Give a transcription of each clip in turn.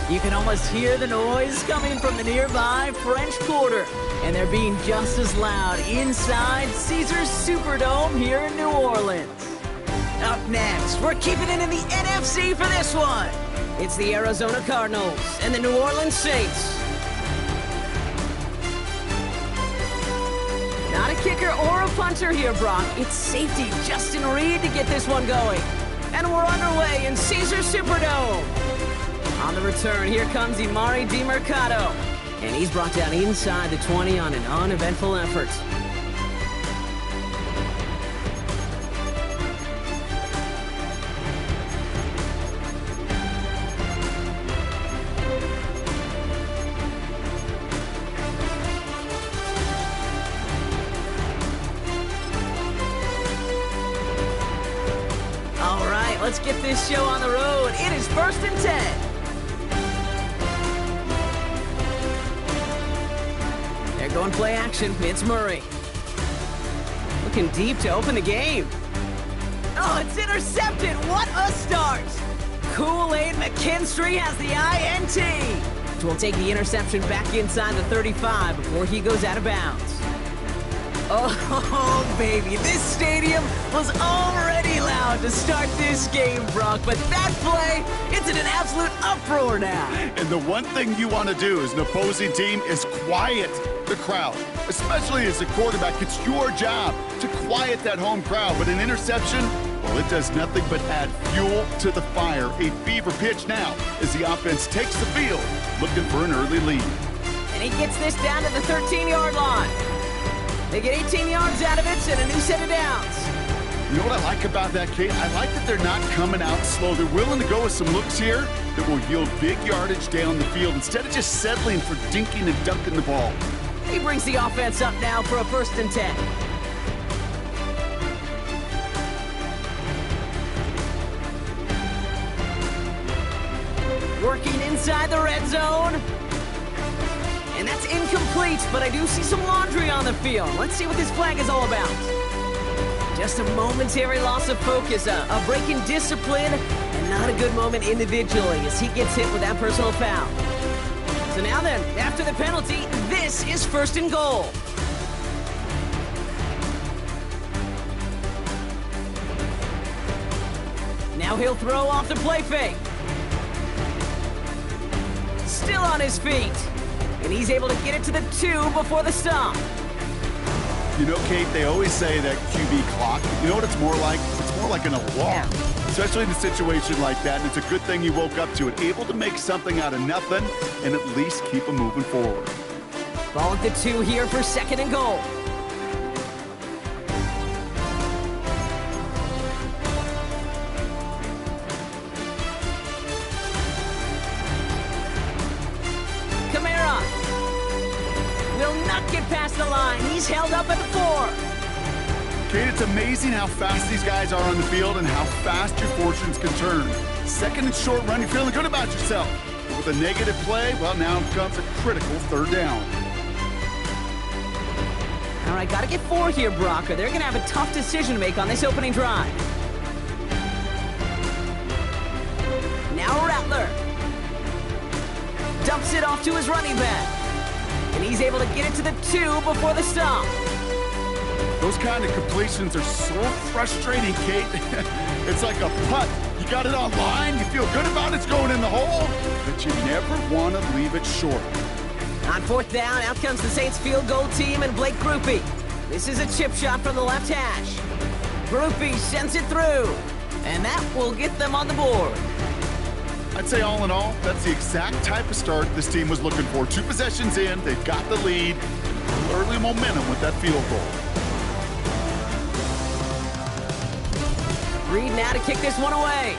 You can almost hear the noise coming from the nearby French Quarter, and they're being just as loud inside Caesars Superdome here in New Orleans. Up next, we're keeping it in the NFC for this one. It's the Arizona Cardinals and the New Orleans Saints. Not a kicker or a punter here, Brock. It's safety Justin Reed to get this one going. And we're underway in Caesars Superdome. On the return, here comes Imari DiMercato. And he's brought down inside the 20 on an uneventful effort. Let's get this show on the road. It is 1st and 10. They're going play action. It's Murray. Looking deep to open the game. Oh, it's intercepted. What a start. Kool-Aid McKinstry has the INT. We'll take the interception back inside the 35 before he goes out of bounds. Oh, baby, this stadium was already loud to start this game, Brock, but that play, it's in an absolute uproar now. And the one thing you want to do as an opposing team is quiet the crowd, especially as a quarterback. It's your job to quiet that home crowd, but an interception, well, it does nothing but add fuel to the fire. A fever pitch now as the offense takes the field, looking for an early lead. And he gets this down to the 13-yard line. They get 18 yards out of it and a new set of downs. You know what I like about that, Kate? I like that they're not coming out slow. They're willing to go with some looks here that will yield big yardage down the field instead of just settling for dinking and dunking the ball. He brings the offense up now for a 1st and 10. Working inside the red zone. And that's incomplete, but I do see some laundry on the field. Let's see what this flag is all about. Just a momentary loss of focus, a break in discipline, and not a good moment individually as he gets hit with that personal foul. So now then, after the penalty, this is 1st and goal. Now he'll throw off the play fake. Still on his feet. And he's able to get it to the 2 before the stop. You know, Kate, they always say that QB clock, you know what it's more like? It's more like an alarm, especially in a situation like that. And it's a good thing you woke up to it, able to make something out of nothing and at least keep them moving forward. Ball at the 2 here for 2nd and goal. Will not get past the line. He's held up at the 4. Kate, it's amazing how fast these guys are on the field and how fast your fortunes can turn. 2nd and short run, you're feeling good about yourself. But with a negative play, well, now comes a critical 3rd down. All right, got to get 4 here, Brock, or they're going to have a tough decision to make on this opening drive. Now Rattler. Dumps it off to his running back. And he's able to get it to the 2 before the stop. Those kind of completions are so frustrating, Kate. It's like a putt. You got it on line, you feel good about it, it's going in the hole, but you never want to leave it short. On 4th down, out comes the Saints field goal team and Blake Grupe. This is a chip shot from the left hash. Grupe sends it through, and that will get them on the board. I'd say all in all, that's the exact type of start this team was looking for. 2 possessions in, they've got the lead, early momentum with that field goal. Reed now to kick this one away.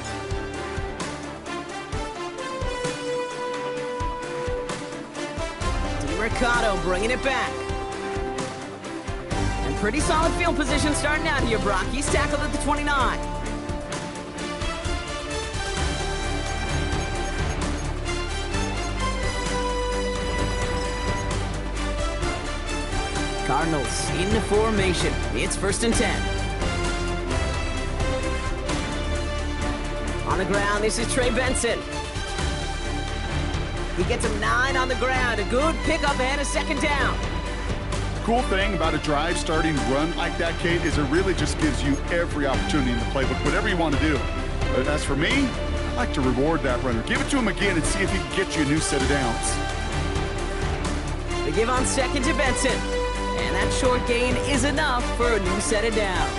DiMercato bringing it back. And pretty solid field position starting out here, Brock. He's tackled at the 29. Cardinals in the formation. It's 1st and 10. On the ground, this is Trey Benson. He gets him 9 on the ground. A good pickup and a second down. Cool thing about a drive starting run like that, Kate, is it really just gives you every opportunity in the playbook, whatever you want to do. But as for me, I like to reward that runner. Give it to him again and see if he can get you a new set of downs. They give on second to Benson. And that short gain is enough for a new set of downs.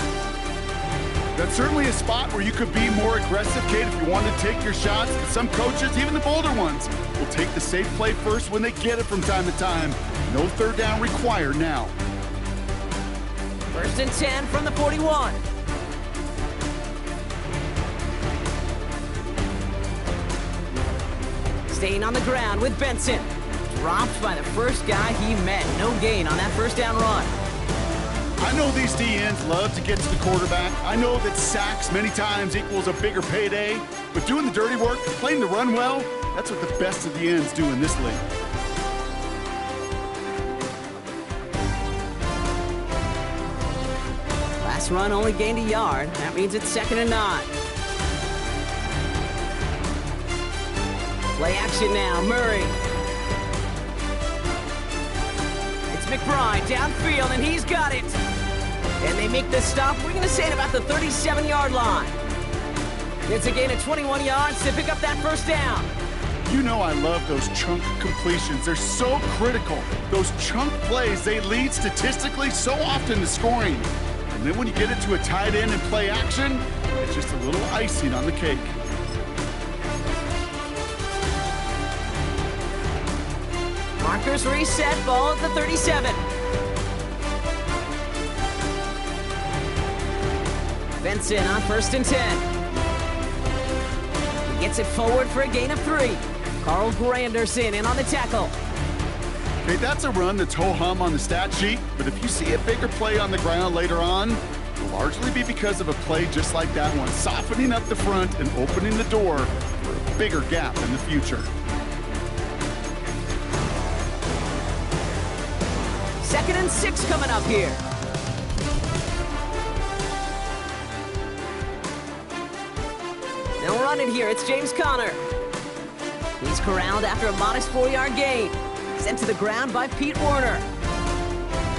That's certainly a spot where you could be more aggressive, Kate, if you want to take your shots. But some coaches, even the bolder ones, will take the safe play first when they get it from time to time. No third down required now. First and 10 from the 41. Staying on the ground with Benson. Dropped by the first guy he met. No gain on that first down run. I know these DNs love to get to the quarterback. I know that sacks many times equals a bigger payday. But doing the dirty work, playing the run well, that's what the best of the ends do in this league. Last run only gained a yard. That means it's 2nd and 9. Play action now, Murray. It's McBride downfield, and he's got it. And they make this stop, we're going to say, at about the 37-yard line. It's a gain of 21 yards to pick up that first down. You know I love those chunk completions. They're so critical. Those chunk plays, they lead statistically so often to scoring. And then when you get it to a tight end and play action, it's just a little icing on the cake. Markers reset, ball at the 37. Benson on 1st and 10. He gets it forward for a gain of 3. Carl Granderson in on the tackle. Okay, that's a run that's ho-hum on the stat sheet, but if you see a bigger play on the ground later on, it'll largely be because of a play just like that one, softening up the front and opening the door for a bigger gap in the future. 2nd and 6 coming up here. They'll run it here. It's James Conner. He's corralled after a modest 4-yard gain. Sent to the ground by Pete Werner.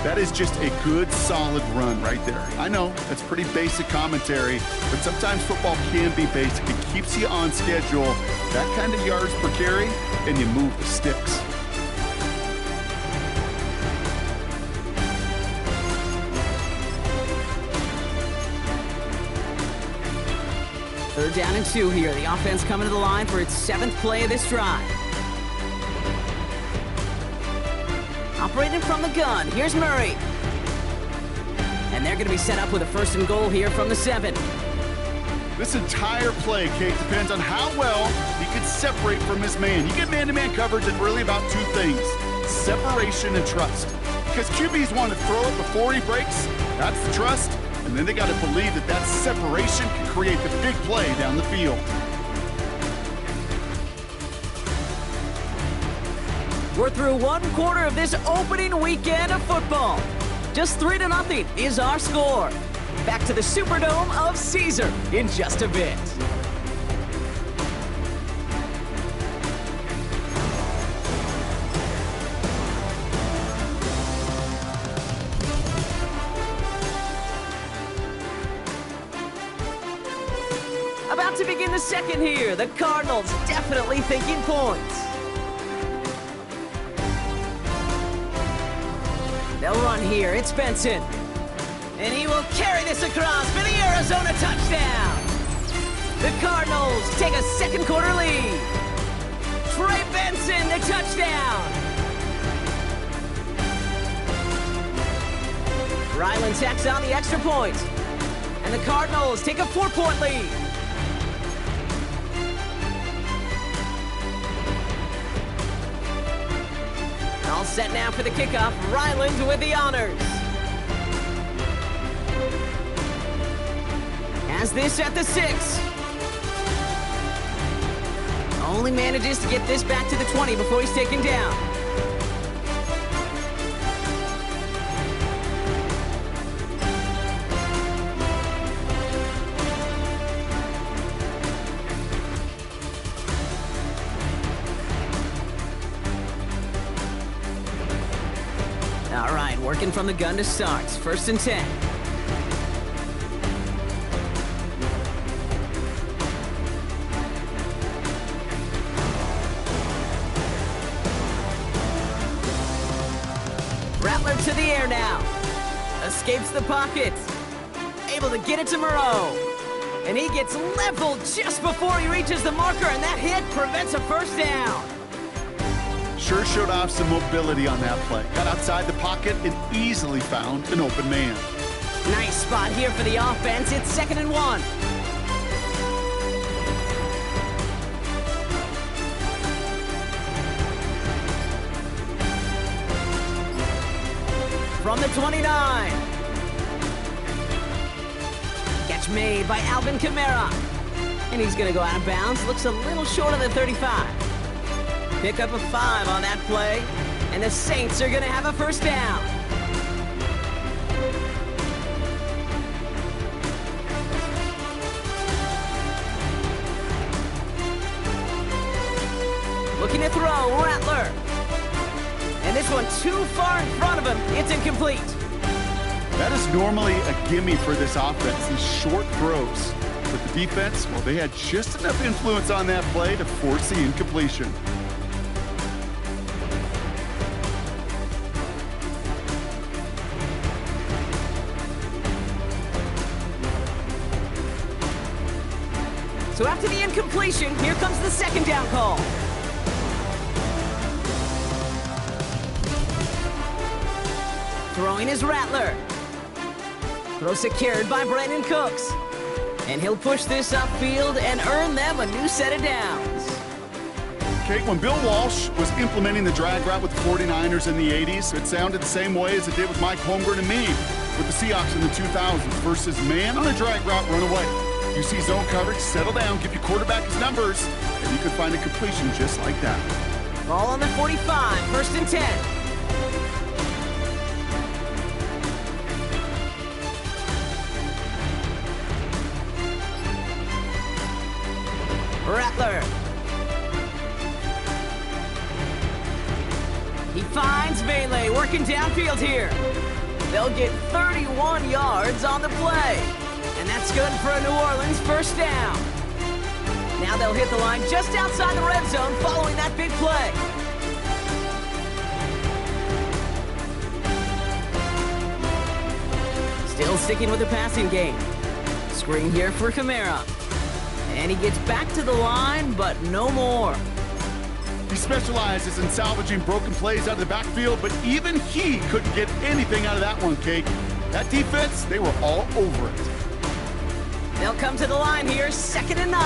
That is just a good, solid run right there. I know, that's pretty basic commentary, but sometimes football can be basic. It keeps you on schedule. That kind of yards per carry, and you move the sticks. Third down and 2 here. The offense coming to the line for its 7th play of this drive. Operating from the gun, here's Murray. And they're going to be set up with a 1st and goal here from the 7. This entire play, Kate, depends on how well he can separate from his man. You get man-to-man coverage at really about 2 things, separation and trust. Because QBs want to throw it before he breaks, that's the trust. And then they got to believe that that separation can create the big play down the field. We're through 1 quarter of this opening weekend of football. Just 3-0 is our score. Back to the Superdome of Caesar in just a bit. About to begin the second here. The Cardinals definitely thinking points. They'll run here. It's Benson. And he will carry this across for the Arizona touchdown. The Cardinals take a second quarter lead. Trey Benson, the touchdown. Ryland tacks on the extra point. And the Cardinals take a 4-point lead. All set now for the kickoff. Ryland with the honors. Has this at the 6. Only manages to get this back to the 20 before he's taken down. right, working from the gun to start. 1st and 10. Rattler to the air now. Escapes the pocket. Able to get it to Moreau. And he gets leveled just before he reaches the marker, and that hit prevents a 1st down. Sure showed off some mobility on that play. Got outside the pocket and easily found an open man. Nice spot here for the offense. It's 2nd and 1. From the 29. Catch made by Alvin Kamara. And he's going to go out of bounds. Looks a little short of the 35. Pick up a 5 on that play. And the Saints are going to have a 1st down. Looking to throw, Rattler. And this one too far in front of him. It's incomplete. That is normally a gimme for this offense, these short throws. But the defense, well, they had just enough influence on that play to force the incompletion. So after the incompletion, here comes the 2nd down call. Throwing is Rattler. Throw secured by Brandon Cooks. And he'll push this upfield and earn them a new set of downs. Kate, when Bill Walsh was implementing the drag route with the 49ers in the 80s, it sounded the same way as it did with Mike Holmgren and me with the Seahawks in the 2000s versus man on a drag route, run away. You see zone coverage, settle down, give your quarterback his numbers, and you can find a completion just like that. Ball on the 45, 1st and 10. Rattler. He finds Melee working downfield here. They'll get 31 yards on the play. And that's good for a New Orleans 1st down. Now they'll hit the line just outside the red zone following that big play. Still sticking with the passing game. Screen here for Kamara. And he gets back to the line, but no more. He specializes in salvaging broken plays out of the backfield, but even he couldn't get anything out of that one, Kate. That defense, they were all over it. They'll come to the line here, 2nd and 9.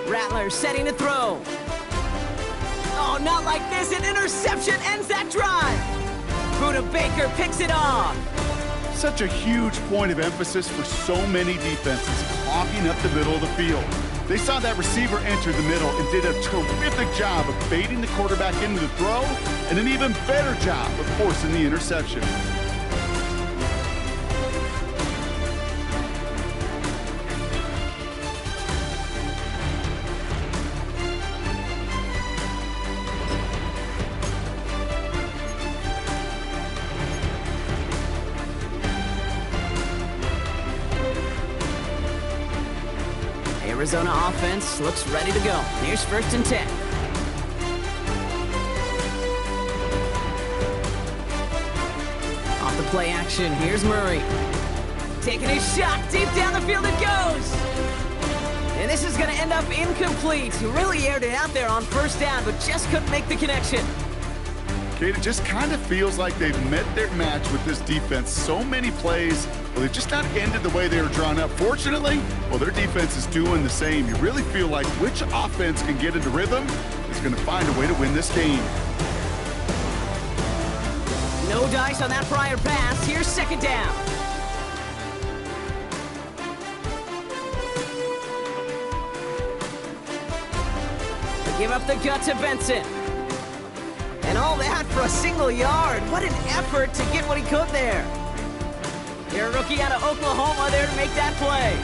Rattler setting to throw. Oh, not like this. An interception ends that drive. Buda Baker picks it off. Such a huge point of emphasis for so many defenses, clogging up the middle of the field. They saw that receiver enter the middle and did a terrific job of baiting the quarterback into the throw, and an even better job of forcing the interception. Arizona offense looks ready to go. Here's 1st and 10. Off the play action, here's Murray. Taking his shot, deep down the field it goes! And this is going to end up incomplete. He really aired it out there on 1st down, but just couldn't make the connection. Kate, it just kind of feels like they've met their match with this defense. So many plays, well, they've just not ended the way they were drawn up. Fortunately, well, their defense is doing the same. You really feel like which offense can get into rhythm is going to find a way to win this game. No dice on that prior pass. Here's 2nd down. They give up the gut to Benson. And all that for a single yard. What an effort to get what he could there. Their rookie out of Oklahoma there to make that play.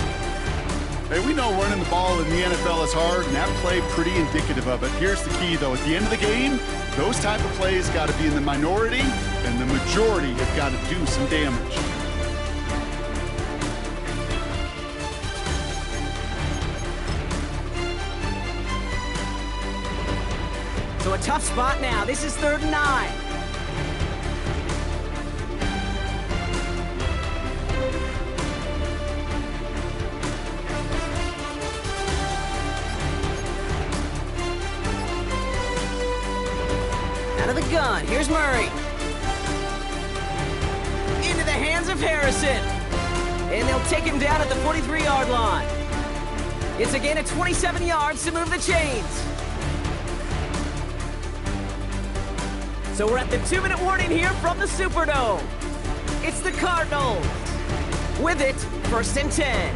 Hey, we know running the ball in the NFL is hard, and that play pretty indicative of it. Here's the key, though. At the end of the game, those type of plays got to be in the minority, and the majority have got to do some damage. So a tough spot now. This is 3rd and 9. Out of the gun, here's Murray. Into the hands of Harrison. And they'll take him down at the 43-yard line. It's a gain of 27 yards to move the chains. So we're at the 2-minute warning here from the Superdome. It's the Cardinals. With it, 1st and 10.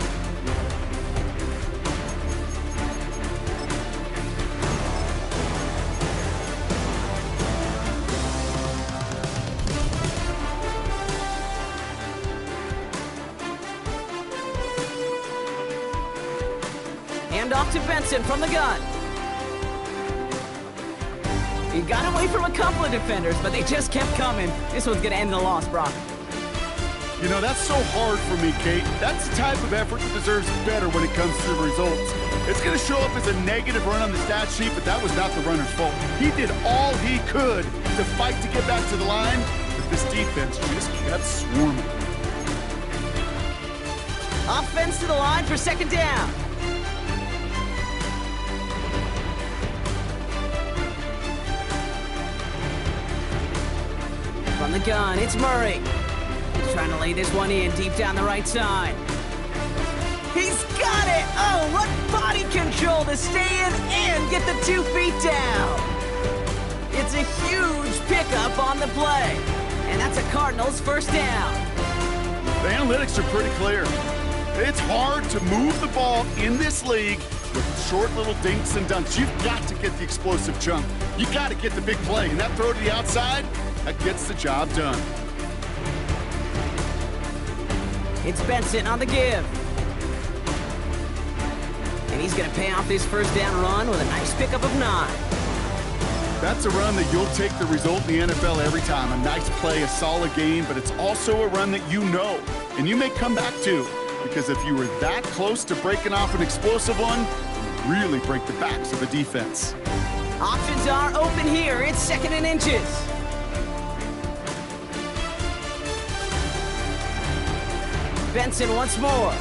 Hand off to Benson from the gun. He got away from a couple of defenders, but they just kept coming. This one's going to end in a loss, Brock. You know, that's so hard for me, Kate. That's the type of effort that deserves better when it comes to the results. It's going to show up as a negative run on the stat sheet, but that was not the runner's fault. He did all he could to fight to get back to the line, but this defense just kept swarming. Offense to the line for 2nd down. From the gun, it's Murray. He's trying to lay this one in deep down the right side. He's got it! Oh, what body control to stay in and get the 2 feet down. It's a huge pickup on the play. And that's a Cardinals 1st down. The analytics are pretty clear. It's hard to move the ball in this league with short little dinks and dunks. You've got to get the explosive chunk. You got to get the big play. And that throw to the outside, that gets the job done. It's Benson on the give. And he's going to pay off this 1st down run with a nice pickup of 9. That's a run that you'll take the result in the NFL every time. A nice play, a solid game, but it's also a run that you know, and you may come back to, because if you were that close to breaking off an explosive one, it would really break the backs of a defense. Options are open here. It's 2nd and inches. Benson once more.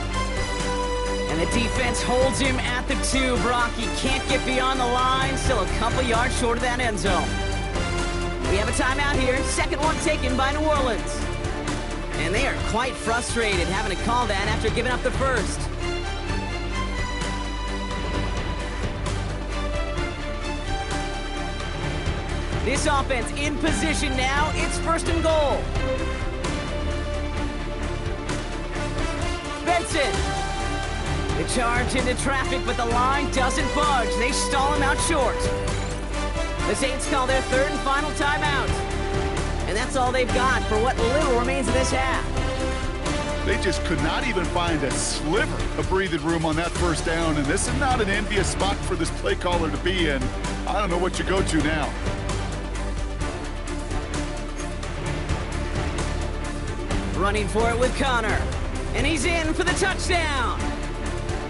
And the defense holds him at the 2. Brock, he can't get beyond the line. Still a couple yards short of that end zone. We have a timeout here. 2nd one taken by New Orleans. And they are quite frustrated having to call that after giving up the 1st. This offense in position now. It's 1st and goal. Benson. The charge into traffic, but the line doesn't budge. They stall him out short. The Saints call their 3rd and final timeout. And that's all they've got for what little remains of this half. They just could not even find a sliver of breathing room on that 1st down, and this is not an envious spot for this play caller to be in. I don't know what you go to now. Running for it with Connor. And he's in for the touchdown.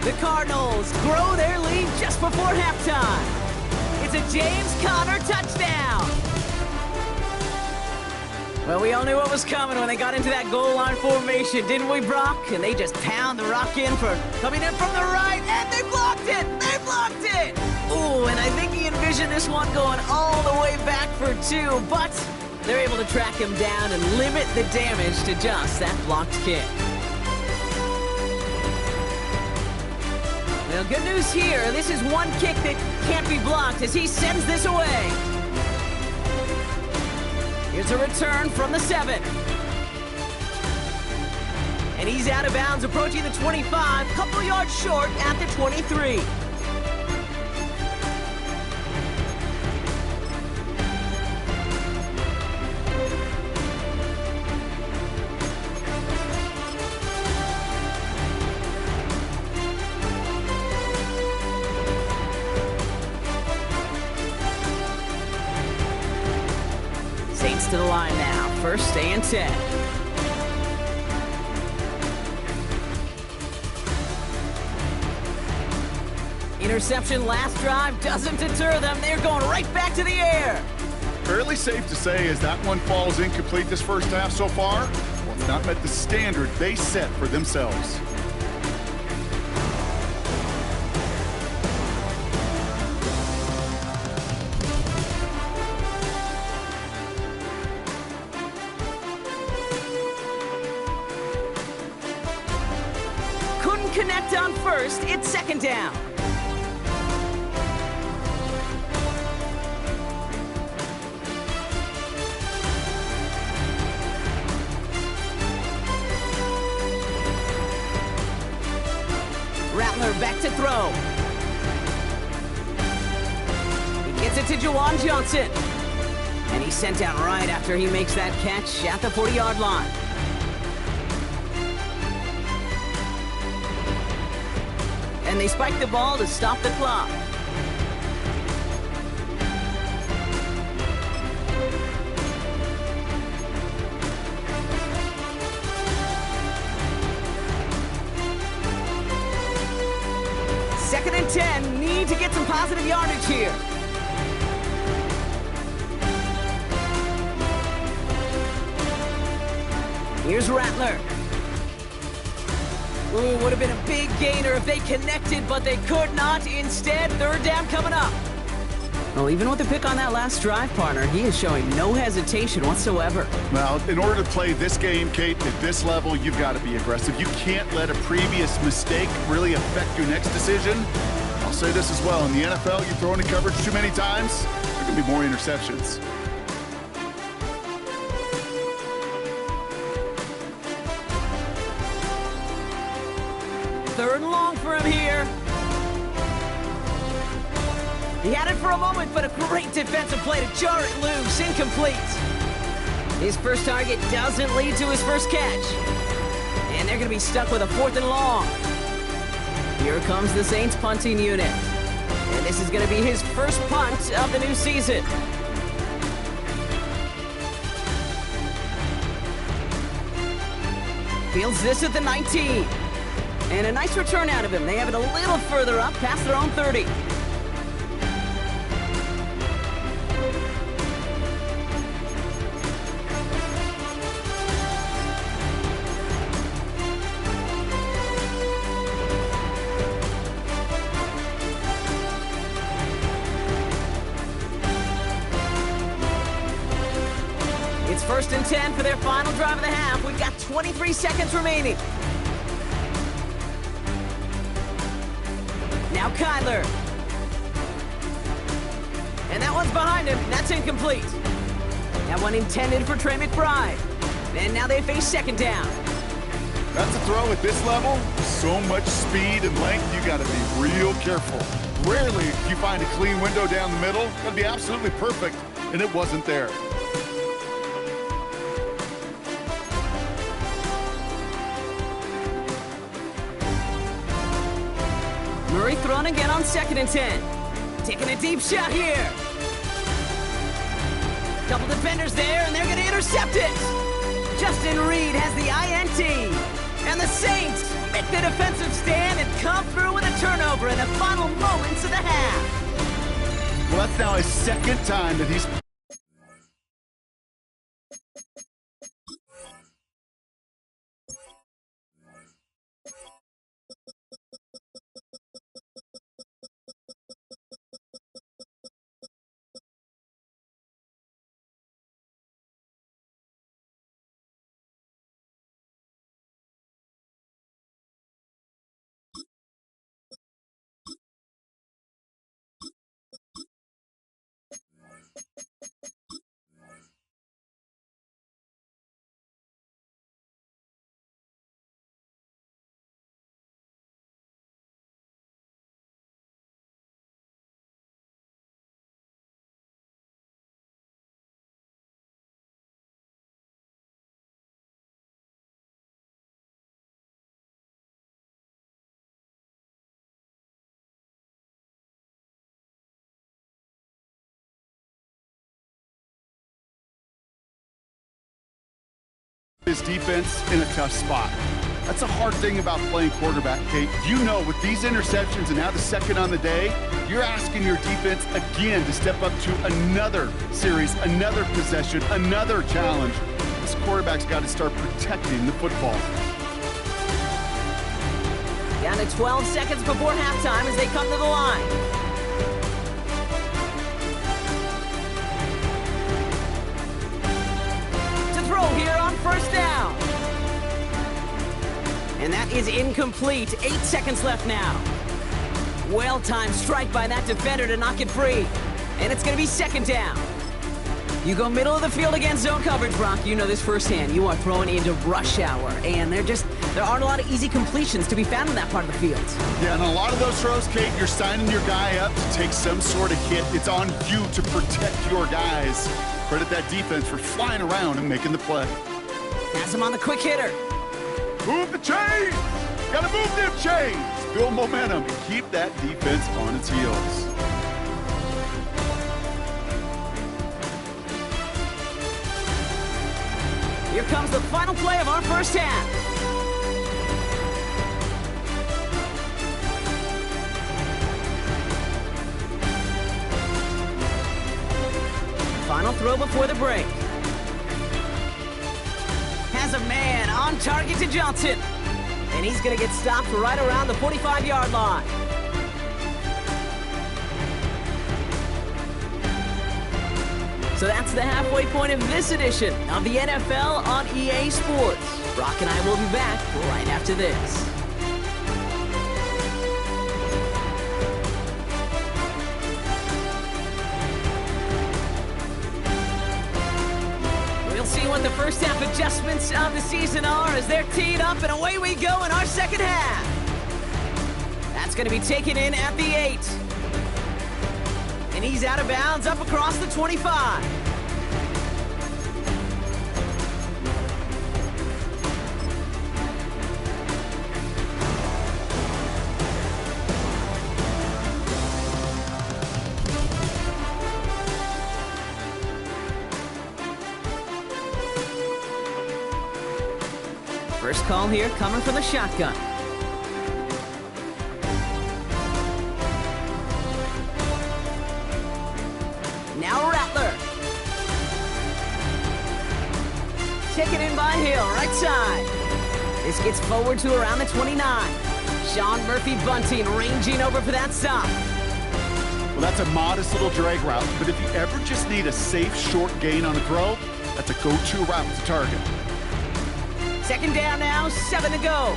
The Cardinals grow their lead just before halftime. It's a James Conner touchdown. Well, we all knew what was coming when they got into that goal line formation, didn't we, Brock? And they just pound the rock in for coming in from the right, and they blocked it! They blocked it! Ooh, and I think he envisioned this one going all the way back for 2, but they're able to track him down and limit the damage to just that blocked kick. Well, good news here. This is one kick that can't be blocked as he sends this away. Here's a return from the 7. And he's out of bounds, approaching the 25, couple yards short at the 23. First and 10. Interception last drive doesn't deter them. They're going right back to the air. Fairly safe to say as that one falls incomplete this first half so far, well, it's not met the standard they set for themselves. Couldn't connect on first. It's second down. Rattler back to throw. He gets it to Juwan Johnson. And he's sent out right after he makes that catch at the 40-yard line. And they spike the ball to stop the clock. Second and 10, need to get some positive yardage here. Here's Rattler. Ooh, would have been a big gainer if they connected, but they could not. Instead, third down coming up. Well, even with the pick on that last drive, partner, he is showing no hesitation whatsoever. Well, in order to play this game, Kate, at this level, you've got to be aggressive. You can't let a previous mistake really affect your next decision. I'll say this as well. In the NFL, you throw into coverage too many times, there can be more interceptions. Third and long for him here. He had it for a moment, but a great defensive play to jar it loose. Incomplete. His first target doesn't lead to his first catch. And they're going to be stuck with a fourth and long. Here comes the Saints punting unit. And this is going to be his first punt of the new season. Fields this at the 19. And a nice return out of him. They have it a little further up, past their own 30. It's first and 10 for their final drive of the half. We've got 23 seconds remaining. Now Kyler. And that one's behind him. That's incomplete. That one intended for Trey McBride. And now they face second down. That's a throw at this level. So much speed and length, you got to be real careful. Rarely do you find a clean window down the middle. That'd be absolutely perfect, and it wasn't there. Murray thrown again on second and 10. Taking a deep shot here. Couple defenders there, and they're going to intercept it. Justin Reed has the INT. And the Saints make the defensive stand and come through with a turnover in the final moments of the half. Well, that's now his second time that he's his defense in a tough spot. That's a hard thing about playing quarterback, Kate. You know, with these interceptions and now the second on the day, you're asking your defense again to step up to another series, another possession, another challenge. This quarterback's got to start protecting the football. Down to 12 seconds before halftime as they come to the line. To throw here on first down. And that is incomplete. 8 seconds left now. Well-timed strike by that defender to knock it free. And it's going to be second down. You go middle of the field against zone coverage, Brock. You know this firsthand. You are throwing into rush hour. And there aren't a lot of easy completions to be found in that part of the field. Yeah, and a lot of those throws, Kate, you're signing your guy up to take some sort of hit. It's on you to protect your guys. Credit that defense for flying around and making the play. Has him on the quick hitter. Move the chains! Gotta move them chains! Build momentum and keep that defense on its heels. Here comes the final play of our first half. Final throw before the break. Has a man on target to Johnson. And he's going to get stopped right around the 45-yard line. So that's the halfway point of this edition of the NFL on EA Sports. Brock and I will be back right after this. We'll see what the first half adjustments of the season are as they're teed up, and away we go in our second half. That's going to be taken in at the 8. And he's out of bounds up across the 25. First call here coming from the shotgun. Now Rattler. Taken in by Hill, right side. This gets forward to around the 29. Sean Murphy-Bunting ranging over for that stop. Well, that's a modest little drag route, but if you ever just need a safe, short gain on a throw, that's a go-to route to target. Second down now, 7 to go.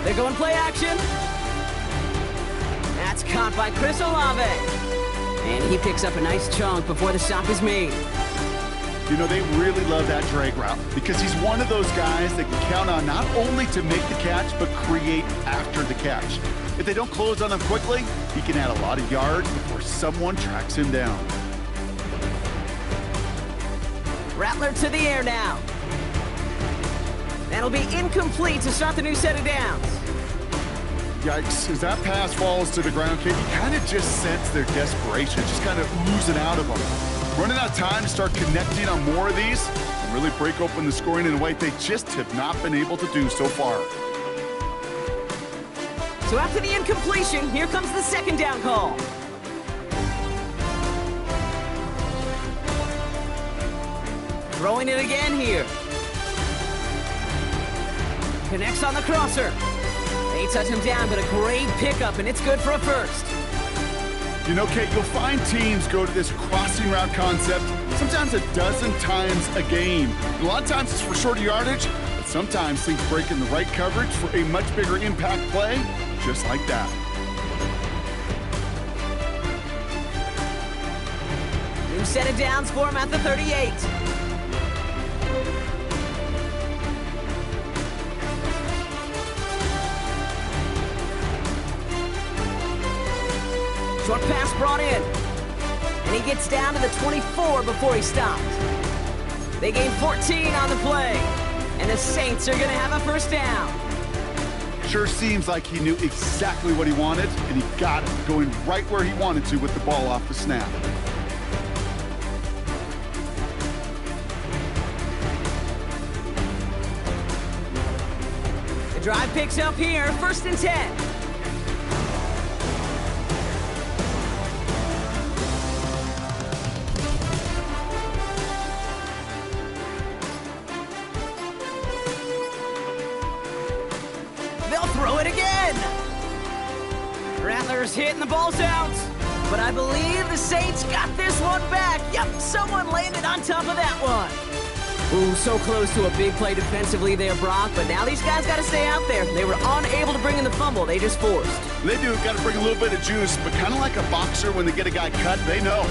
They're going play action. That's caught by Chris Olave. And he picks up a nice chunk before the stop is made. You know, they really love that drag route because he's one of those guys that can count on not only to make the catch, but create after the catch. If they don't close on him quickly, he can add a lot of yards before someone tracks him down. Rattler to the air now. That'll be incomplete to start the new set of downs. Yikes, as that pass falls to the ground, Kate, you kind of just sense their desperation, just kind of oozing out of them. Running out of time to start connecting on more of these and really break open the scoring in a way they just have not been able to do so far. So after the incompletion, here comes the second down call. Throwing it again here. Connects on the crosser. They touch him down, but a great pickup, and it's good for a first. You know, Kate, you'll find teams go to this crossing route concept sometimes a dozen times a game. A lot of times it's for shorter yardage, but sometimes things break in the right coverage for a much bigger impact play, just like that. New set of downs for him at the 38. Short pass brought in. And he gets down to the 24 before he stopped. They gain 14 on the play. And the Saints are going to have a first down. Sure seems like he knew exactly what he wanted, and he got it, going right where he wanted to with the ball off the snap. The drive picks up here, 1st and 10. Throw it again! Rattlers hitting the balls out. But I believe the Saints got this one back. Yep, someone landed on top of that one. Ooh, so close to a big play defensively there, Brock. But now these guys got to stay out there. They were unable to bring in the fumble. They just forced. They do. Got to bring a little bit of juice. But kind of like a boxer when they get a guy cut, they know.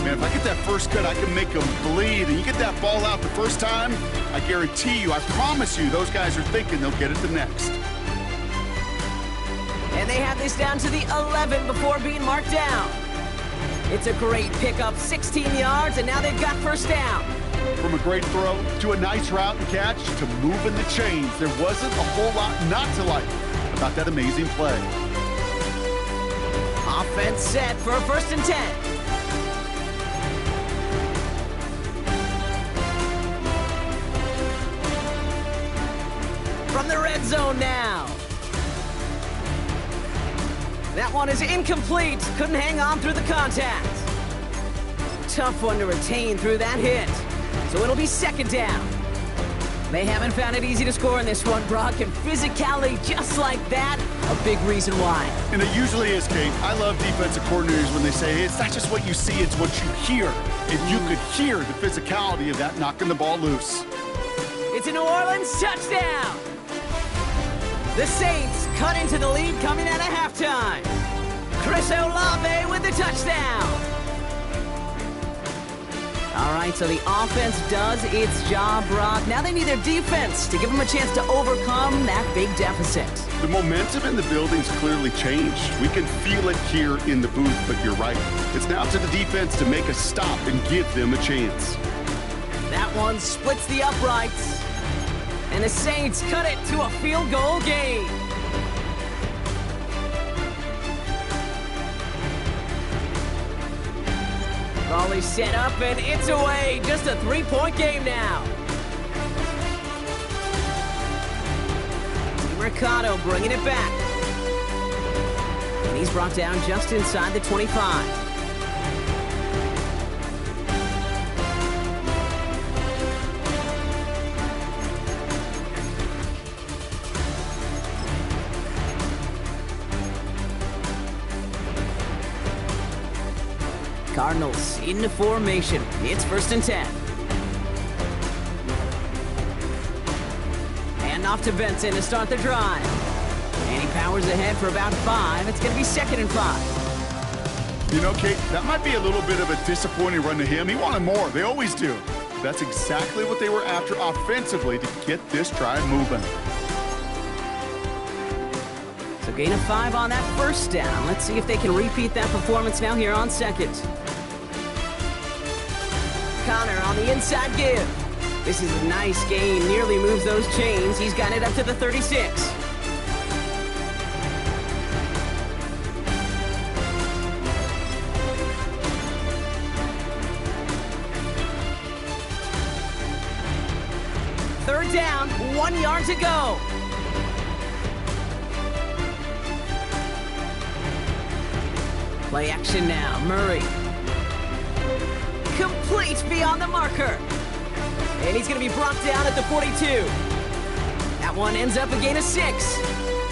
Man, if I get that first cut, I can make them bleed. And you get that ball out the first time, I guarantee you, I promise you, those guys are thinking they'll get it the next. And they have this down to the 11 before being marked down. It's a great pickup, 16 yards, and now they've got 1st down. From a great throw to a nice route and catch to moving the chains, there wasn't a whole lot not to like about that amazing play. Offense set for a 1st and 10. From the red zone now. That one is incomplete. Couldn't hang on through the contact. Tough one to retain through that hit. So it'll be 2nd down. They haven't found it easy to score in this one, Brock, and physicality just like that, a big reason why. And it usually is, Kate. I love defensive coordinators when they say, hey, it's not just what you see, it's what you hear. And you could hear the physicality of that knocking the ball loose. It's a New Orleans touchdown. The Saints cut into the lead coming out of halftime. Chris Olave with the touchdown. All right, so the offense does its job, Brock. Now they need their defense to give them a chance to overcome that big deficit. The momentum in the building's clearly changed. We can feel it here in the booth, but you're right. It's now to the defense to make a stop and give them a chance. That one splits the uprights. And the Saints cut it to a field goal game. Volley set up and it's away. Just a 3-point game now. Mercado bringing it back. And he's brought down just inside the 25. Cardinals into formation. It's 1st and 10. And off to Benson to start the drive. And he powers ahead for about 5. It's going to be 2nd and 5. You know, Kate, that might be a little bit of a disappointing run to him. He wanted more. They always do. That's exactly what they were after offensively to get this drive moving. So gain of 5 on that 1st down. Let's see if they can repeat that performance now here on 2nd. Connor on the inside give. This is a nice gain. Nearly moves those chains. He's got it up to the 36. Third down, 1 yard to go. Play action now, Murray. Complete beyond the marker. And he's going to be brought down at the 42. That one ends up a gain of 6.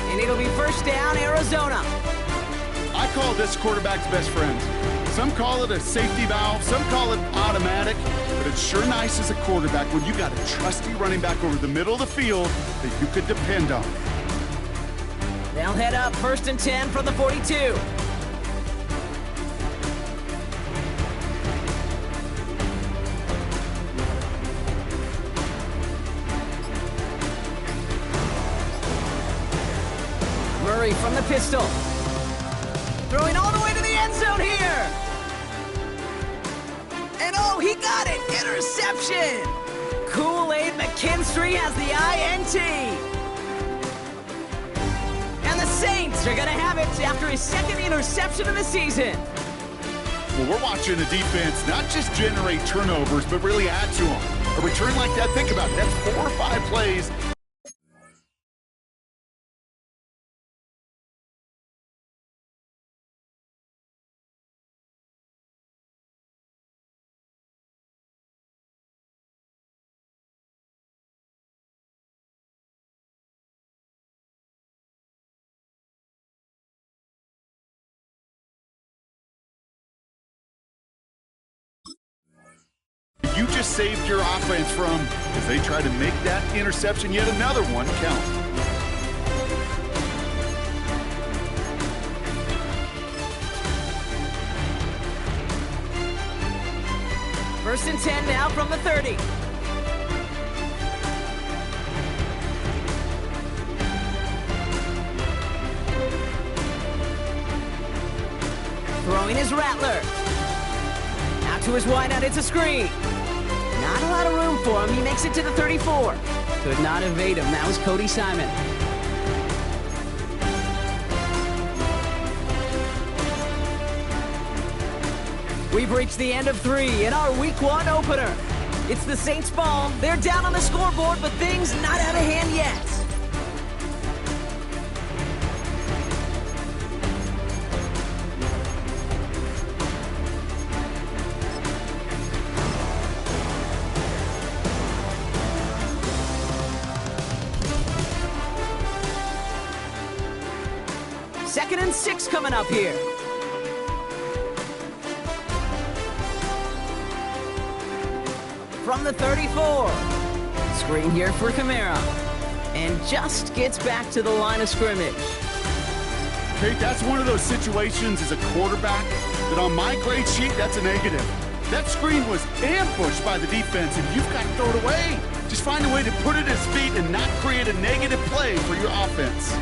And it'll be 1st down, Arizona. I call this quarterback's best friend. Some call it a safety valve, some call it automatic, but it's sure nice as a quarterback when you got a trusty running back over the middle of the field that you could depend on. They'll head up 1st and 10 from the 42. Murray from the pistol. Throwing all the way to the end zone here. And oh, he got it. Interception. Kool-Aid McKinstry has the INT. Saints are gonna have it after his second interception of the season. Well, we're watching the defense not just generate turnovers, but really add to them. A return like that, think about it, that's 4 or 5 plays. You just saved your offense from, as they try to make that interception, yet another one count. First and 10 now from the 30. Throwing his Rattler. Out to his wideout, it's a screen. Not a lot of room for him. He makes it to the 34. Could not evade him. That was Cody Simon. We've reached the end of 3 in our Week 1 opener. It's the Saints ball. They're down on the scoreboard, but things not out of hand yet. Second and 6 coming up here. From the 34. Screen here for Kamara. And just gets back to the line of scrimmage. Kate, that's one of those situations as a quarterback that on my grade sheet, that's a negative. That screen was ambushed by the defense, and you've got to throw it away. Just find a way to put it at his feet and not create a negative play for your offense.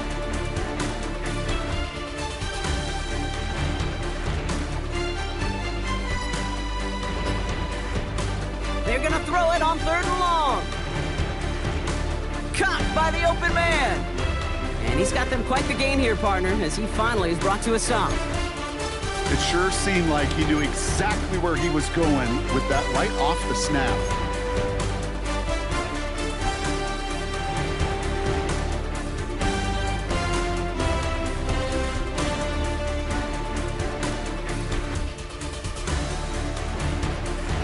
They're going to throw it on 3rd and long. Caught by the open man. And he's got them quite the gain here, partner, as he finally is brought to a stop. It sure seemed like he knew exactly where he was going with that right off the snap.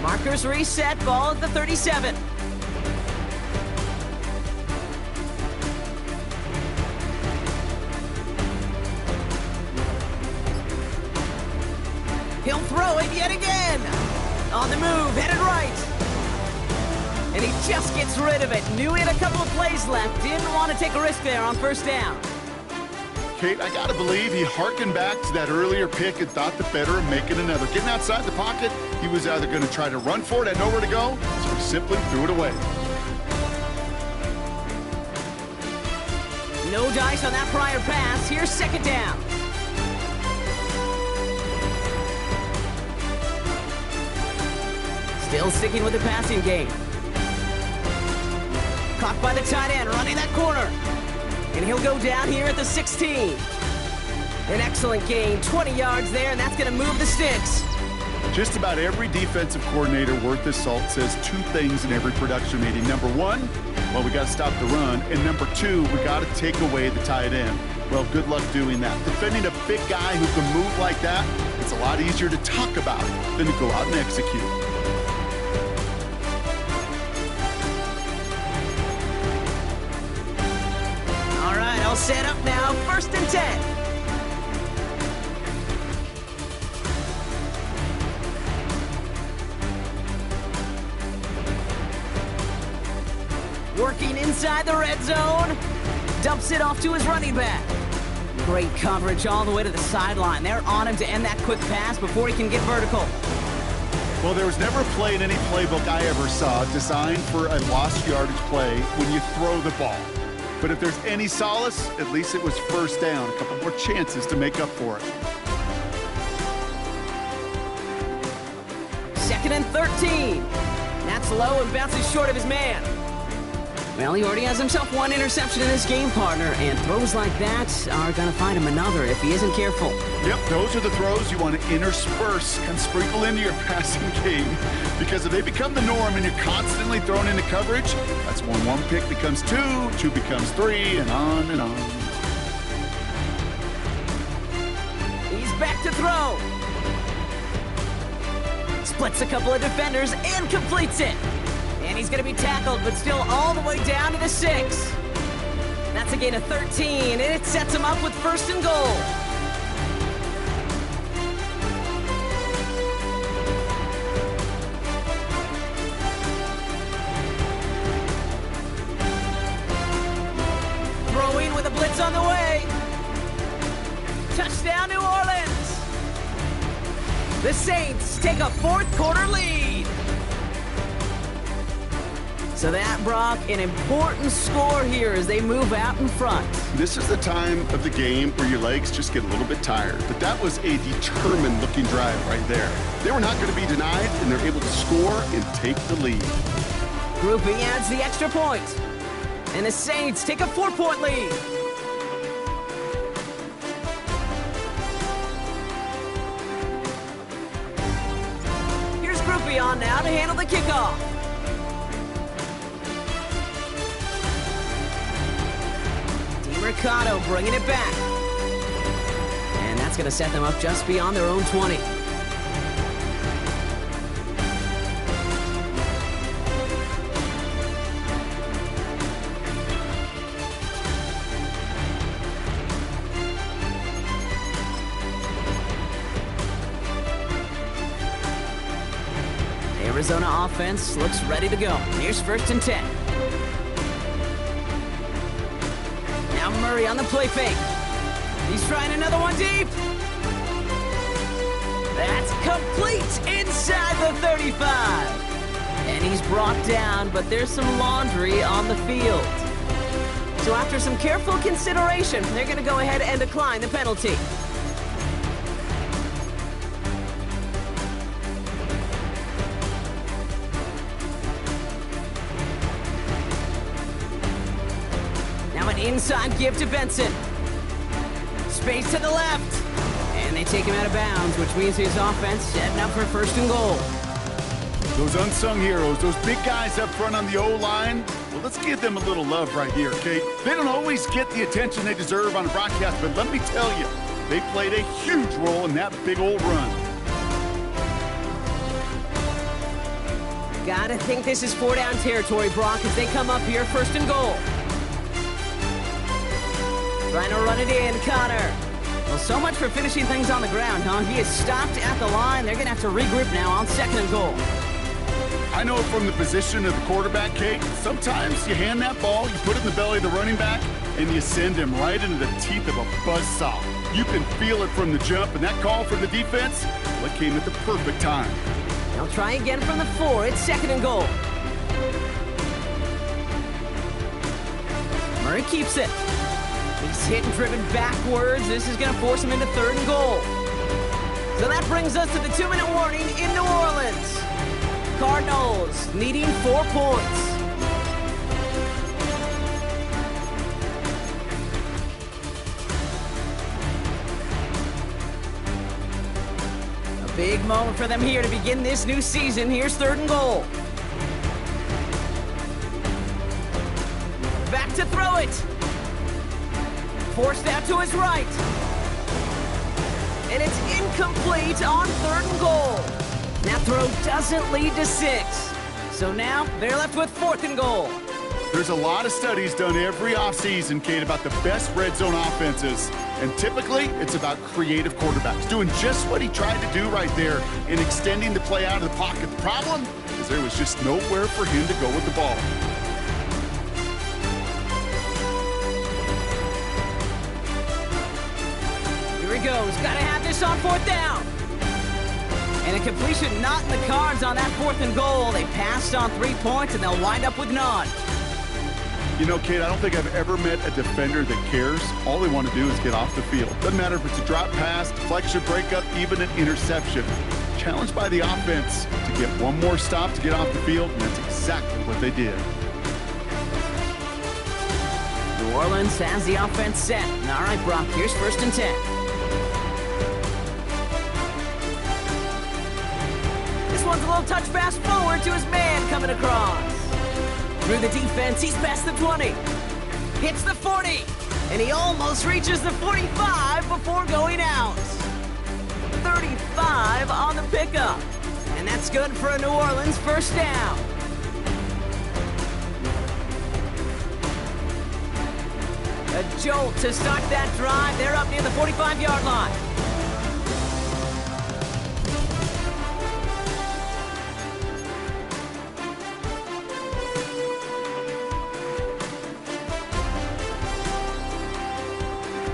Markers reset, ball at the 37. He'll throw it yet again. On the move, headed right. And he just gets rid of it. Knew he had a couple of plays left. Didn't want to take a risk there on 1st down. Kate, I gotta believe he harkened back to that earlier pick and thought the better of making another. Getting outside the pocket, he was either going to try to run for it, had nowhere to go, so he simply threw it away. No dice on that prior pass. Here's 2nd down. Still sticking with the passing game. Caught by the tight end, running that corner. And he'll go down here at the 16. An excellent gain, 20 yards there, and that's going to move the sticks. Just about every defensive coordinator worth his salt says 2 things in every production meeting. Number 1, well, we got to stop the run. And number 2, we got to take away the tight end. Well, good luck doing that. Defending a big guy who can move like that, it's a lot easier to talk about than to go out and execute. All set up now, 1st and 10. Working inside the red zone. Dumps it off to his running back. Great coverage all the way to the sideline. They're on him to end that quick pass before he can get vertical. Well, there was never a play in any playbook I ever saw designed for a lost yardage play when you throw the ball. But if there's any solace, at least it was 1st down. A couple more chances to make up for it. 2nd and 13. That's low and bounces short of his man. Well, he already has himself one interception in this game, partner, and throws like that are going to find him another if he isn't careful. Yep, those are the throws you want to intersperse and sprinkle into your passing game, because if they become the norm and you're constantly thrown into coverage, that's when one pick becomes two, two becomes three, and on and on. He's back to throw. Splits a couple of defenders and completes it. And he's going to be tackled, but still all the way down to the 6. That's a gain of 13, and it sets him up with 1st and goal. Throwing with a blitz on the way. Touchdown, New Orleans. The Saints take a 4th quarter lead. So that, Brock, an important score here as they move out in front. This is the time of the game where your legs just get a little bit tired. But that was a determined-looking drive right there. They were not going to be denied, and they're able to score and take the lead. Group B adds the extra point. And the Saints take a 4-point lead. Here's Group B on now to handle the kickoff. Mercado bringing it back. And that's going to set them up just beyond their own 20. Arizona offense looks ready to go. Here's 1st and 10. Murray on the play fake. He's trying another one deep. That's complete inside the 35. And he's brought down, but there's some laundry on the field. So after some careful consideration, they're going to go ahead and decline the penalty. Inside give to Benson. Space to the left. And they take him out of bounds, which means his offense setting up for 1st and goal. Those unsung heroes, those big guys up front on the O-line, well, let's give them a little love right here, Kate. They don't always get the attention they deserve on a broadcast, but let me tell you, they played a huge role in that big old run. Gotta think this is 4-down territory, Brock, as they come up here 1st and goal. Trying to run it in, Connor. Well, so much for finishing things on the ground, huh? He is stopped at the line. They're going to have to regroup now on 2nd and goal. I know from the position of the quarterback, Kate, sometimes you hand that ball, you put it in the belly of the running back, and you send him right into the teeth of a buzzsaw. You can feel it from the jump, and that call from the defense, well, it came at the perfect time. They'll try again from the 4. It's 2nd and goal. Murray keeps it. He's hit and driven backwards. This is going to force him into 3rd and goal. So that brings us to the 2-minute warning in New Orleans. Cardinals needing 4 points. A big moment for them here to begin this new season. Here's 3rd and goal. Back to throw it. Forced out to his right. And it's incomplete on 3rd and goal. That throw doesn't lead to 6. So now they're left with 4th and goal. There's a lot of studies done every offseason, Kate, about the best red zone offenses. And typically, it's about creative quarterbacks doing just what he tried to do right there in extending the play out of the pocket. The problem is there was just nowhere for him to go with the ball. Here he goes. Got to have this on 4th down. And a completion not in the cards on that 4th and goal. They passed on 3 points, and they'll wind up with none. You know, Kate, I don't think I've ever met a defender that cares. All they want to do is get off the field. Doesn't matter if it's a drop pass, deflection, breakup, even an interception. Challenged by the offense to get one more stop to get off the field, and that's exactly what they did. New Orleans has the offense set. All right, Brock, here's 1st and 10. This one's a little touch pass forward to his man coming across. Through the defense, he's past the 20. Hits the 40. And he almost reaches the 45 before going out. 35 on the pickup. And that's good for a New Orleans 1st down. A jolt to start that drive. They're up near the 45-yard line.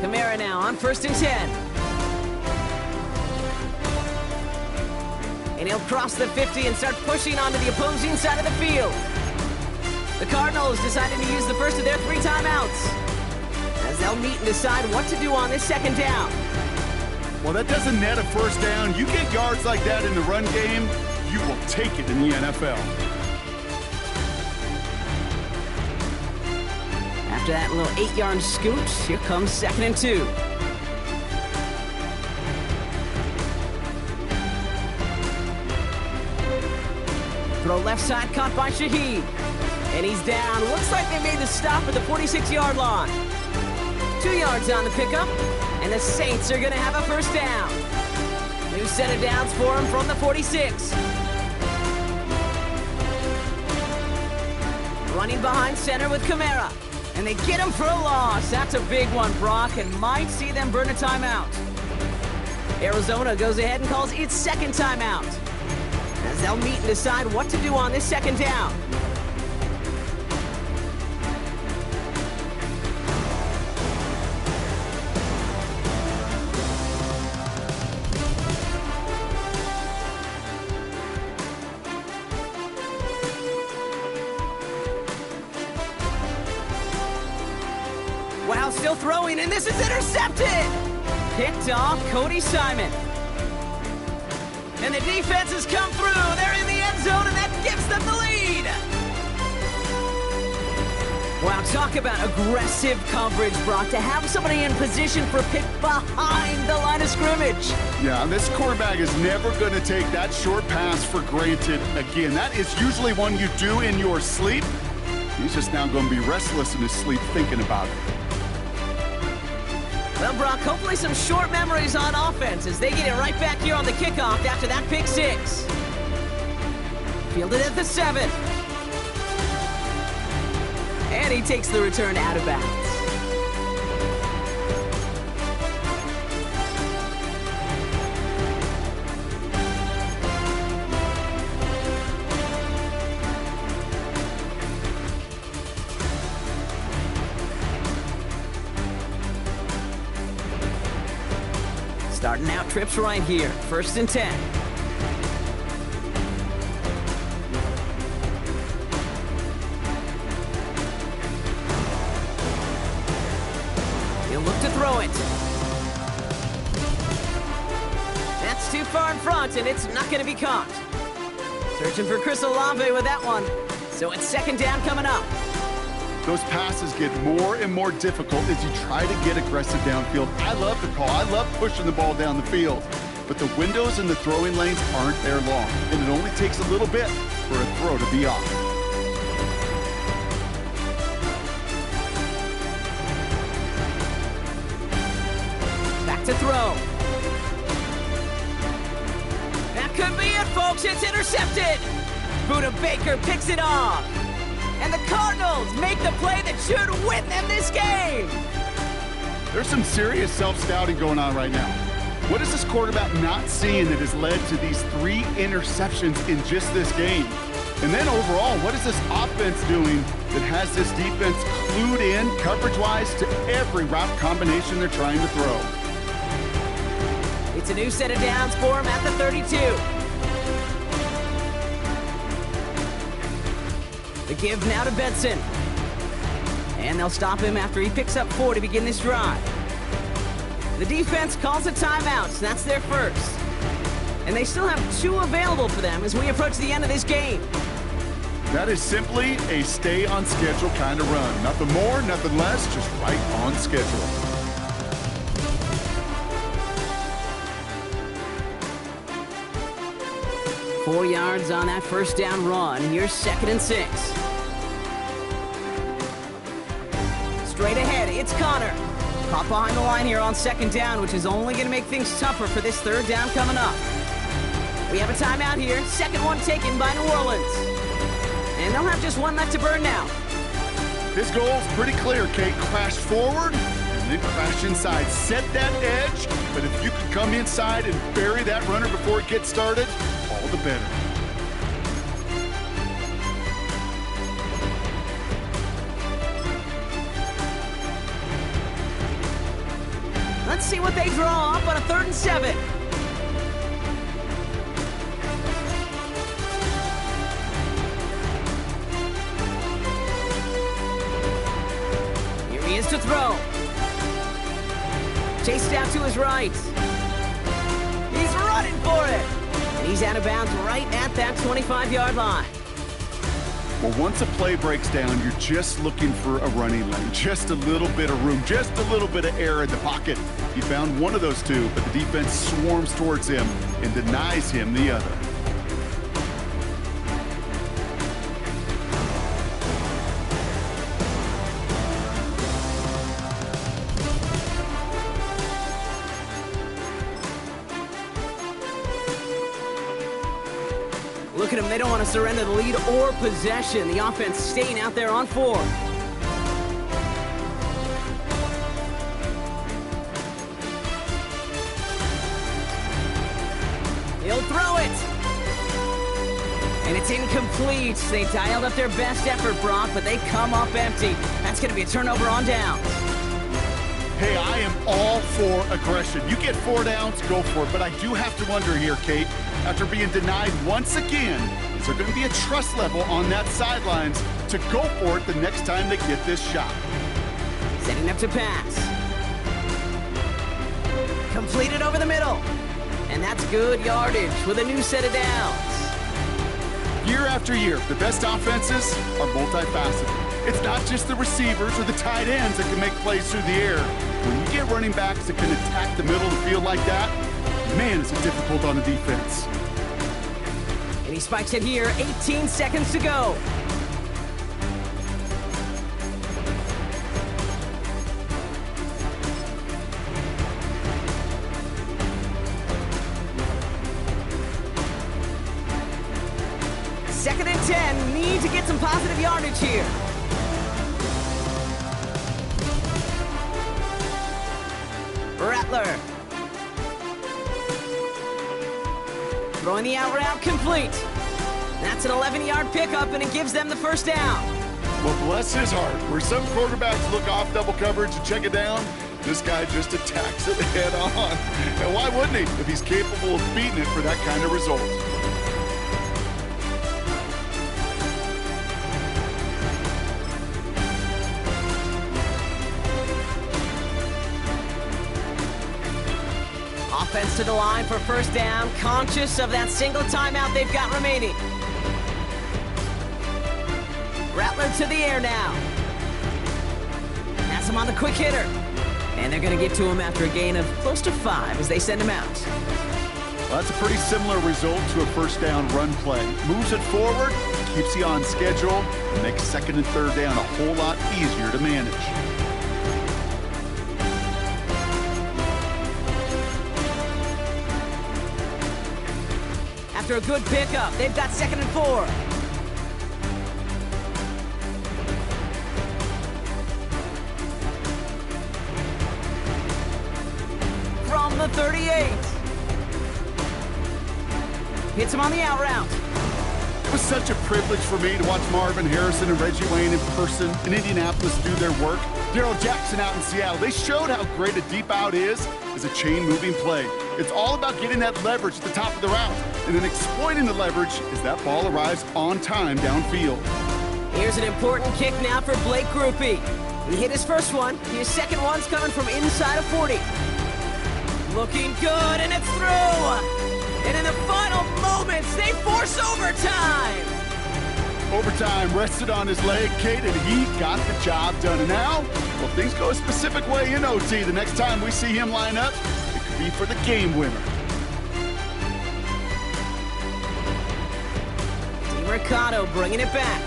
Kamara now on 1st and 10. And he'll cross the 50 and start pushing onto the opposing side of the field. The Cardinals decided to use the first of their 3 timeouts, as they'll meet and decide what to do on this 2nd down. Well, that doesn't net a 1st down. You get yards like that in the run game, you will take it in the NFL. After that little 8-yard scoot, here comes 2nd and 2. Throw left side caught by Shaheed. And he's down. Looks like they made the stop at the 46-yard line. 2 yards on the pickup, and the Saints are going to have a 1st down. New set of downs for him from the 46. Running behind center with Kamara. And they get him for a loss. That's a big one, Brock, and might see them burn a timeout. Arizona goes ahead and calls its 2nd timeout, as they'll meet and decide what to do on this 2nd down. Wow, still throwing, and this is intercepted! Picked off Cody Simon. And the defense has come through. They're in the end zone, and that gives them the lead. Wow, talk about aggressive coverage, Brock. To have somebody in position for a pick behind the line of scrimmage. Yeah, this quarterback is never going to take that short pass for granted again. That is usually one you do in your sleep. He's just now going to be restless in his sleep thinking about it. Well, Brock, hopefully some short memories on offense as they get it right back here on the kickoff after that pick 6. Fielded at the 7. And he takes the return out of bounds. Starting out trips right here. 1st and 10. He'll look to throw it. That's too far in front, and it's not going to be caught. Searching for Chris Olave with that one. So it's 2nd down coming up. Those passes get more and more difficult as you try to get aggressive downfield. I love the call. I love pushing the ball down the field. But the windows in the throwing lanes aren't there long, and it only takes a little bit for a throw to be off. Back to throw. That could be it, folks. It's intercepted. Buda Baker picks it off. And the Cardinals make the play that should win them this game. There's some serious self-scouting going on right now. What is this quarterback not seeing that has led to these 3 interceptions in just this game? And then overall, what is this offense doing that has this defense clued in coverage-wise to every route combination they're trying to throw? It's a new set of downs for him at the 32. The give now to Benson. And they'll stop him after he picks up 4 to begin this drive. The defense calls a timeout, so that's their first. And they still have 2 available for them as we approach the end of this game. That is simply a stay on schedule kind of run. Nothing more, nothing less, just right on schedule. Four yards on that first down run. Here's 2nd and 6. Straight ahead, it's Connor. Caught behind the line here on 2nd down, which is only going to make things tougher for this 3rd down coming up. We have a timeout here. 2nd one taken by New Orleans. And they'll have just one left to burn now. His goal is pretty clear, Kate. Crash forward and then crash inside. Set that edge, but if you can come inside and bury that runner before it gets started, all the better. Let's see what they draw up on a 3rd and 7. He is to throw. Chased out to his right. He's running for it. And he's out of bounds right at that 25-yard line. Well, once a play breaks down, you're just looking for a running lane. Just a little bit of room, just a little bit of air in the pocket. He found one of those two, but the defense swarms towards him and denies him the other. Look at them, they don't want to surrender the lead or possession. The offense staying out there on 4. He'll throw it. And it's incomplete. They dialed up their best effort, Brock, but they come up empty. That's going to be a turnover on downs. Hey, I am all for aggression. You get 4 downs, go for it. But I do have to wonder here, Kate, after being denied once again, is there going to be a trust level on that sidelines to go for it the next time they get this shot? Setting up to pass. Completed over the middle. And that's good yardage with a new set of downs. Year after year, the best offenses are multifaceted. It's not just the receivers or the tight ends that can make plays through the air. When you get running backs that can attack the middle of the field like that, man, is it difficult on the defense. And he spikes it here, 18 seconds to go. Second and 10, need to get some positive yardage here. Rattler. Throwing the out route complete. That's an 11-yard pickup, and it gives them the first down. Well, bless his heart. Where some quarterbacks look off double coverage and check it down, this guy just attacks it head on. And why wouldn't he if he's capable of beating it for that kind of result? Offense to the line for first down, conscious of that single timeout they've got remaining. Rattler to the air now. Has him on the quick hitter. And they're going to get to him after a gain of close to 5 as they send him out. Well, that's a pretty similar result to a first down run play. Moves it forward, keeps you on schedule, and makes second and third down a whole lot easier to manage. After a good pickup, they've got second and 4. From the 38. Hits him on the out route. It was such a privilege for me to watch Marvin Harrison and Reggie Wayne in person in Indianapolis do their work. Darryl Jackson out in Seattle. They showed how great a deep out is as a chain-moving play. It's all about getting that leverage at the top of the route and then exploiting the leverage as that ball arrives on time downfield. Here's an important kick now for Blake Grupe. He hit his first one. His second one's coming from inside of 40. Looking good, and it's through! And in the final moments, they force overtime! Overtime rested on his leg, Kate, and he got the job done. And now, well, things go a specific way in OT. The next time we see him line up, it could be for the game winner. Mercado bringing it back.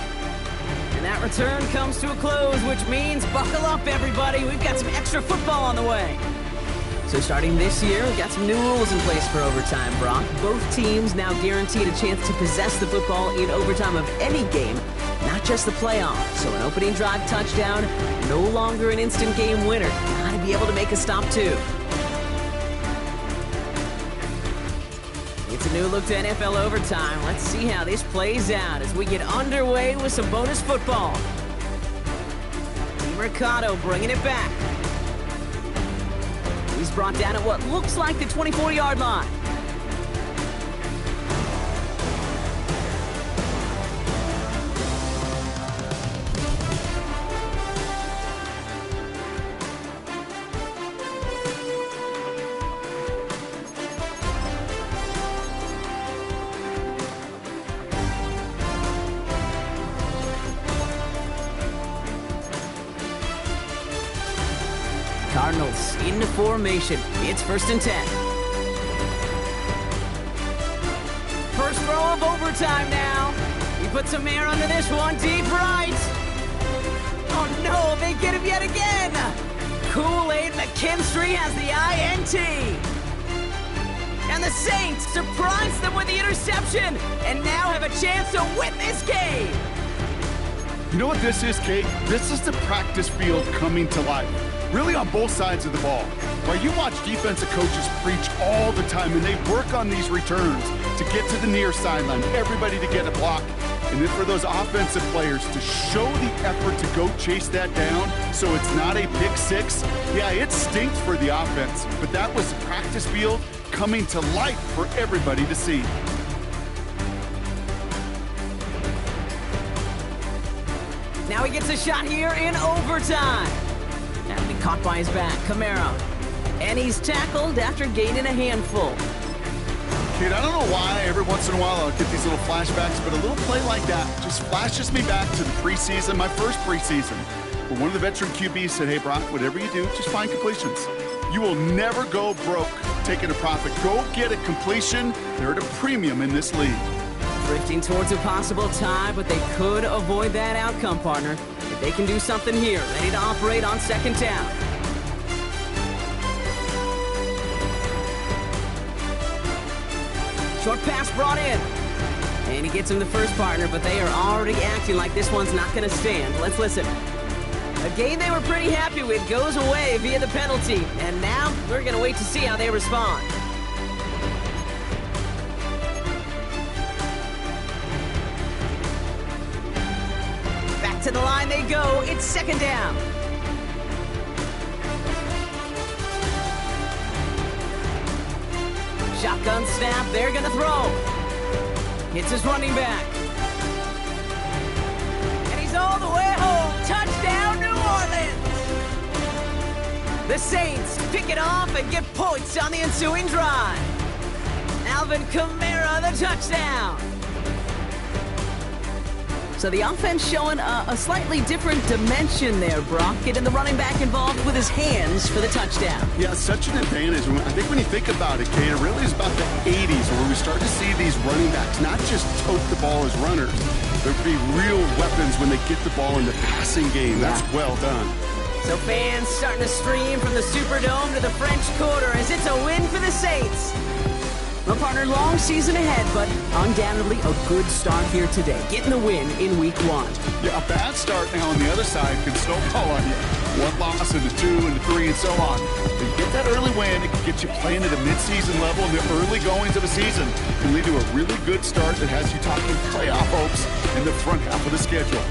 And that return comes to a close, which means buckle up, everybody. We've got some extra football on the way. So starting this year, we've got some new rules in place for overtime, Brock. Both teams now guaranteed a chance to possess the football in overtime of any game, not just the playoffs. So an opening drive touchdown, no longer an instant game winner. Gotta be able to make a stop, too. It's a new look to NFL overtime. Let's see how this plays out as we get underway with some bonus football. Mercado bringing it back. He's brought down at what looks like the 24-yard line. Cardinals into formation. It's 1st and 10. First throw of overtime now. He puts some air under this one. Deep right. Oh no, they get him yet again. Kool-Aid McKinstry has the INT. And the Saints surprise them with the interception and now have a chance to win this game. You know what this is, Kate? This is the practice field coming to life. Really on both sides of the ball. Right, you watch defensive coaches preach all the time, and they work on these returns to get to the near sideline, everybody to get a block. And then for those offensive players to show the effort to go chase that down so it's not a pick six. Yeah, it stinks for the offense, but that was the practice field coming to life for everybody to see. Now he gets a shot here in overtime. That'll be caught by his back, Camaro. And he's tackled after gaining a handful. Kid, I don't know why every once in a while I'll get these little flashbacks, but a little play like that just flashes me back to the preseason, my first preseason, where one of the veteran QBs said, hey, Brock, whatever you do, just find completions. You will never go broke taking a profit. Go get a completion. They're at a premium in this league. Drifting towards a possible tie, but they could avoid that outcome, partner. If they can do something here, ready to operate on 2nd down. Short pass brought in. And he gets him the first, partner, but they are already acting like this one's not going to stand. Let's listen. A game they were pretty happy with goes away via the penalty. And now we're going to wait to see how they respond. Back to the line they go. It's 2nd down. Shotgun snap, they're gonna throw. Hits his running back. And he's all the way home. Touchdown, New Orleans! The Saints pick it off and get points on the ensuing drive. Alvin Kamara, the touchdown. So the offense showing a slightly different dimension there, Brock. Getting the running back involved with his hands for the touchdown. Yeah, such an advantage. I think when you think about it, Kate, it really is about the 80s where we start to see these running backs not just tote the ball as runners. There'd be real weapons when they get the ball in the passing game. That's well done. So fans starting to stream from the Superdome to the French Quarter as it's a win for the Saints. Well, partner, long season ahead, but undoubtedly a good start here today, getting the win in Week 1. Yeah, a bad start now on the other side can snowball on you. One loss into 2 into 3 and so on. But you get that early win, it can get you playing at a midseason level in the early goings of a season. It can lead to a really good start that has you talking playoff hopes in the front half of the schedule.